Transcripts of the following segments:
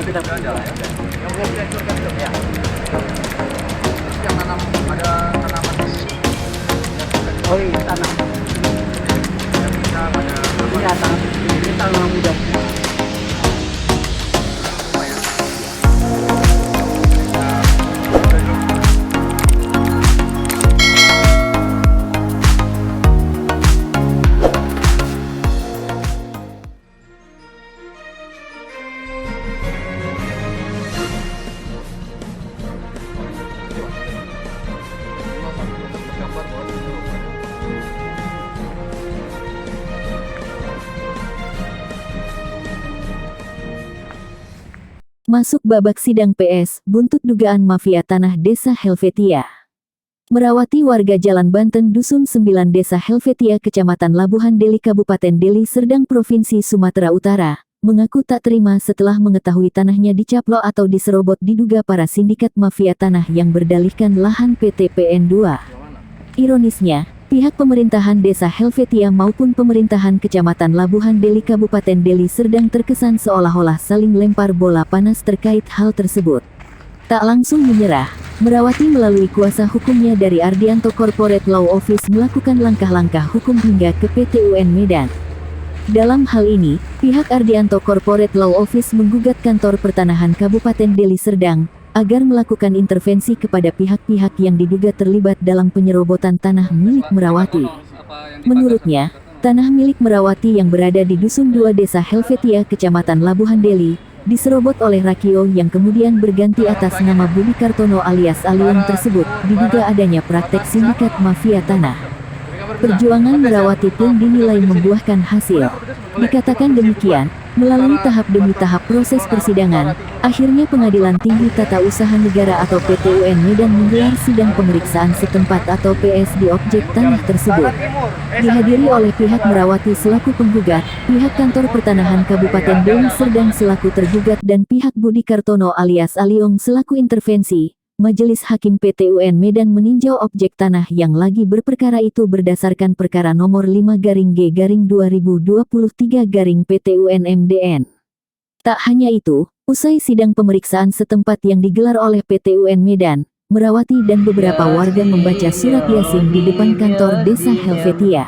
kita jalan ya. Yang belum dihancurkan belum ya. Yang nanam ada tanaman di oh iya tanam. Yang bisa pada iya tanam ini tanaman muda. Masuk babak sidang PS, buntut dugaan mafia tanah Desa Helvetia. Merawati warga Jalan Banten Dusun 9 Desa Helvetia Kecamatan Labuhan Deli Kabupaten Deli Serdang Provinsi Sumatera Utara, mengaku tak terima setelah mengetahui tanahnya dicaplok atau diserobot diduga para sindikat mafia tanah yang berdalihkan lahan PT PN2. Ironisnya, pihak pemerintahan Desa Helvetia maupun pemerintahan Kecamatan Labuhan Deli Kabupaten Deli Serdang terkesan seolah-olah saling lempar bola panas terkait hal tersebut. Tak langsung menyerah, Merawati melalui kuasa hukumnya dari Ardianto Corporate Law Office melakukan langkah-langkah hukum hingga ke PT UN Medan. Dalam hal ini, pihak Ardianto Corporate Law Office menggugat kantor pertanahan Kabupaten Deli Serdang agar melakukan intervensi kepada pihak-pihak yang diduga terlibat dalam penyerobotan tanah milik Merawati. Menurutnya, tanah milik Merawati yang berada di Dusun 2 Desa Helvetia Kecamatan Labuhan Deli diserobot oleh Rakio yang kemudian berganti atas nama Budi Kartono alias Alium tersebut diduga adanya praktek sindikat mafia tanah. Perjuangan Merawati pun dinilai membuahkan hasil. Dikatakan demikian, melalui tahap demi tahap proses persidangan, akhirnya Pengadilan Tinggi Tata Usaha Negara atau PT UN Medan menggelar sidang pemeriksaan setempat atau PS di objek tanah tersebut. Dihadiri oleh pihak Merawati selaku penggugat, pihak kantor pertanahan Kabupaten Deli Serdang selaku tergugat dan pihak Budi Kartono alias Aliong selaku intervensi. Majelis Hakim PT UN Medan meninjau objek tanah yang lagi berperkara itu berdasarkan perkara nomor 5-G-2023-PT UN MDN. Tak hanya itu, usai sidang pemeriksaan setempat yang digelar oleh PT UN Medan, Merawati dan beberapa warga membaca surat Yasin di depan kantor Desa Helvetia.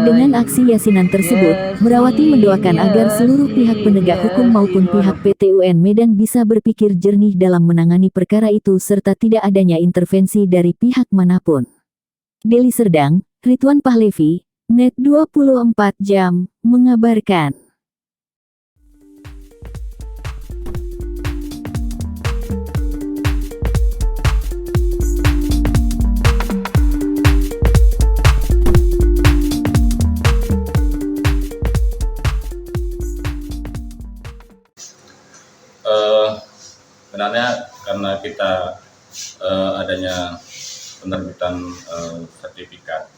Dengan aksi yasinan tersebut, Merawati mendoakan agar seluruh pihak penegak hukum maupun pihak PT UN Medan bisa berpikir jernih dalam menangani perkara itu serta tidak adanya intervensi dari pihak manapun. Deli Serdang, Ridwan Pahlevi, Net 24 Jam, mengabarkan. Sebenarnya karena kita adanya penerbitan sertifikat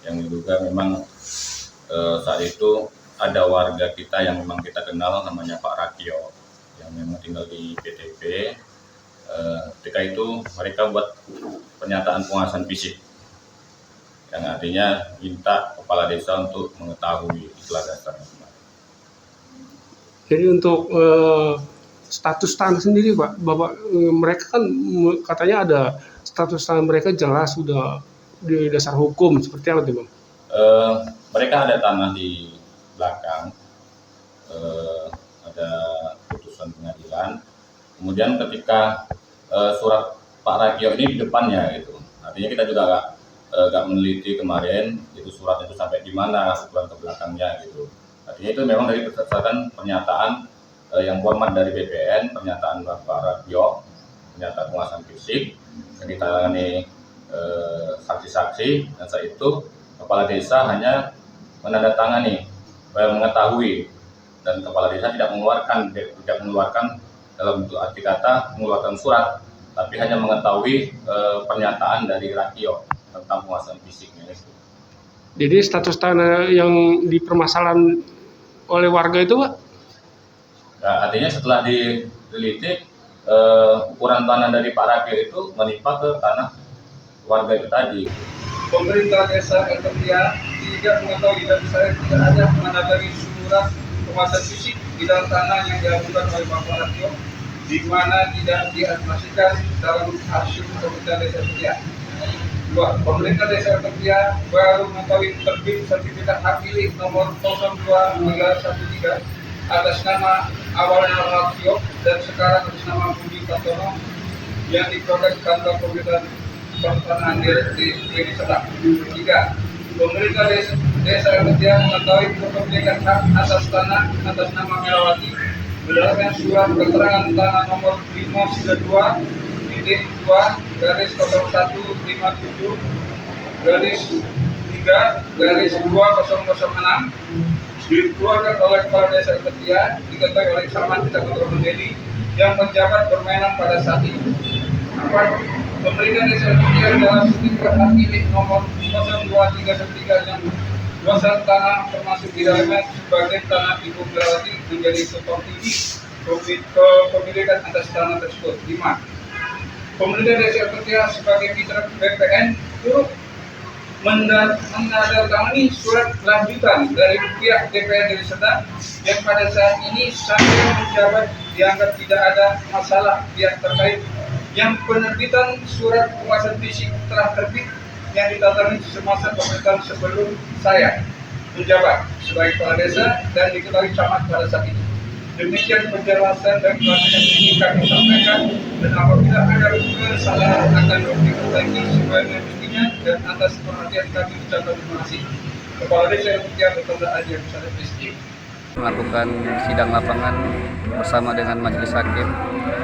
yang diduga memang saat itu ada warga kita yang memang kita kenal namanya Pak Rakio yang memang tinggal di PTP. Ketika itu mereka buat pernyataan penguasaan fisik yang artinya minta kepala desa untuk mengetahui itulah dasarnya. Jadi untuk status tanah sendiri Pak, mereka kan katanya ada status tanah mereka jelas sudah di dasar hukum, seperti apa tuh Bang? Mereka ada tanah di belakang, ada putusan pengadilan, kemudian ketika surat Pak Rakio ini di depannya gitu, artinya kita juga nggak meneliti kemarin itu surat itu sampai di mana ukuran ke belakangnya gitu. Artinya itu memang dari berdasarkan pernyataan yang format dari BPN, pernyataan Bapak Rakio, pernyataan penguasaan fisik yang ditangani saksi-saksi, dan saat itu kepala desa hanya menandatangani, mengetahui, dan kepala desa tidak mengeluarkan dalam bentuk arti kata mengeluarkan surat, tapi hanya mengetahui pernyataan dari Rakio tentang penguasaan fisiknya itu. Jadi status tanah yang dipermasalahan oleh warga itu Pak? Nah, artinya setelah diteliti ukuran tanah dari Pak Rakio itu menimpa ke tanah warga itu tadi. Pemerintah desa Helvetia tidak mengetahui dan saya tidak ada menandai surat penguasaan fisik bidang tanah yang dilakukan oleh Bapak Ratio, di mana tidak diadministrasikan dalam hasil pemerintah desa Setia. 2. Pemerintah desa Setia baru mengetahui terbit sertifikat hak pilih nomor 02313 atas nama awalnya Ratio dan sekarang atas nama Budi Kartono yang diperoleh kantor pemerintah pertanahan di Sedang. 3. Pemerintah desa Setia mengetahui kepemilikan hak atas tanah atas nama Melawati berdasarkan surat keterangan tanah nomor 592-1-17-3-2006 dikeluarkan oleh kepala desa Setia, diketahui oleh Camat Desa Keturunan Deli yang menjabat berwenang pada saat ini. 4. Pemerintah desa Setia dalam sertifikat hak milik nomor 02313 yang luasan tanah termasuk di dalamnya sebagai tanah Ibu Melawati menjadi tumpang tinggi kepemilikan atas tanah tersebut. 5. Pemerintah desa Setia sebagai mitra BPN turut menandatangani surat lanjutan dari pihak DPR Deli Serdang yang pada saat ini sambil menjabat dianggap tidak ada masalah pihak terkait yang penerbitan surat penguasaan fisik telah terbit yang ditatangani semasa pemerintahan sebelum saya menjabat sebagai kepala desa dan diketahui camat pada saat ini. Demikian penjelasan dan pelatihan ini kami sampaikan, dan apabila ada kesalahan akan diperbaiki sesuai mestinya, dan atas perhatian kami ucapkan terima kasih. Kepala Desa Setia Dr. Aji Abdullah Rizky melakukan sidang lapangan bersama dengan Majelis Hakim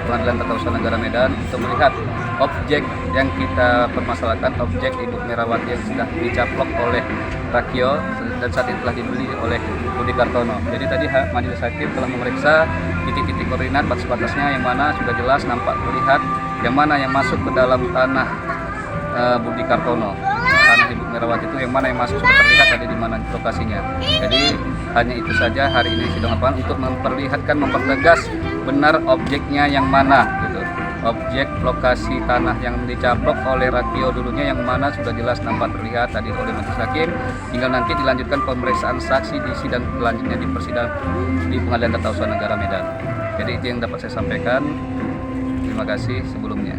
Pengadilan Tata Usaha Negara Medan untuk melihat objek yang kita permasalahkan, objek Ibu Merawati yang sudah dicaplok oleh Rakio dan saat ini telah dibeli oleh Budi Kartono. Jadi tadi Majelis Hakim telah memeriksa titik-titik koordinat batas-batasnya yang mana sudah jelas nampak terlihat yang mana yang masuk ke dalam tanah Budi Kartono. Tanah Ibu Merawati itu yang mana yang masuk sudah terlihat tadi di mana lokasinya. Jadi hanya itu saja hari ini sidang lapangan untuk memperlihatkan, mempertegas benar objeknya yang mana gitu. Objek lokasi tanah yang dicaplok oleh Rakio dulunya yang mana sudah jelas nampak terlihat tadi oleh Majelis Hakim. Tinggal nanti dilanjutkan pemeriksaan saksi di sidang selanjutnya di persidangan di Pengadilan Tata Usaha Negara Medan. Jadi itu yang dapat saya sampaikan. Terima kasih sebelumnya.